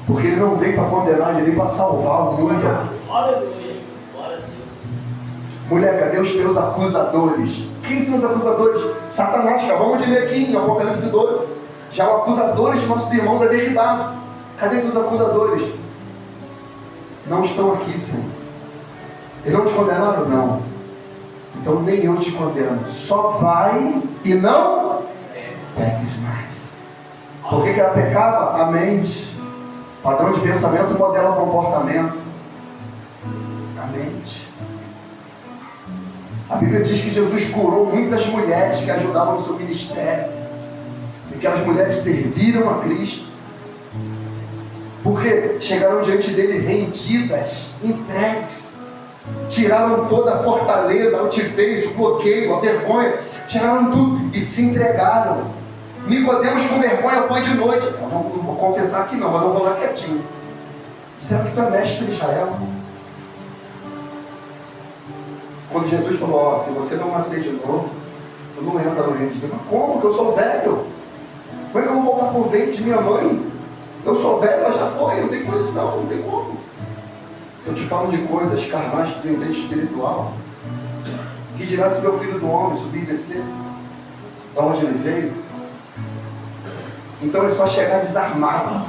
Porque ele não veio para condenar, ele veio para salvar o mundo. Aleluia. Glória a Deus. Mulher, cadê os teus acusadores? Quem são os acusadores? Satanás, acabamos de ler aqui em Apocalipse 12. Já o acusador de nossos irmãos é derribado. Cadê os acusadores? Não estão aqui, Senhor. Eles não te condenaram? Não. Então nem eu te condeno. Só vai e não peques mais. Por que ela pecava? A mente. Padrão de pensamento modela comportamento. A mente. A Bíblia diz que Jesus curou muitas mulheres que ajudavam no seu ministério. E aquelas mulheres serviram a Cristo. Porque chegaram diante dele rendidas, entregues. Tiraram toda a fortaleza, a altivez, o bloqueio, a vergonha. Tiraram tudo e se entregaram. Nicodemos com vergonha foi de noite. Eu não vou confessar aqui não, mas eu vou lá quietinho. Disseram que tu é mestre de Israel. Quando Jesus falou, ó, se você não nascer de novo, tu não entra no reino de Deus. Mas como? Que eu sou velho. Como é que eu vou voltar para o ventre de minha mãe? Eu sou velho, ela já foi, não tem condição, não tem como. Se eu te falo de coisas carnais que tu entende espiritual, que dirá se meu filho do homem subir e descer? Da onde ele veio? Então é só chegar desarmado.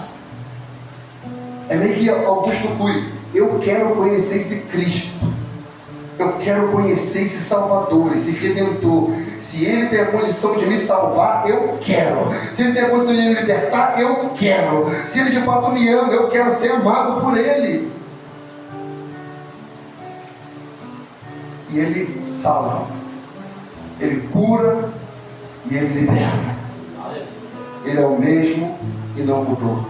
É meio que Augusto Cury. Eu quero conhecer esse Cristo. Eu quero conhecer esse Salvador, esse Redentor. Se Ele tem a condição de me salvar, eu quero. Se Ele tem a condição de me libertar, eu quero. Se Ele de fato me ama, eu quero ser amado por Ele. E Ele salva. Ele cura e Ele liberta. Ele é o mesmo e e não mudou.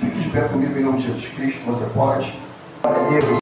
Fique de pé comigo em nome de Jesus Cristo, você pode. Glória a Deus.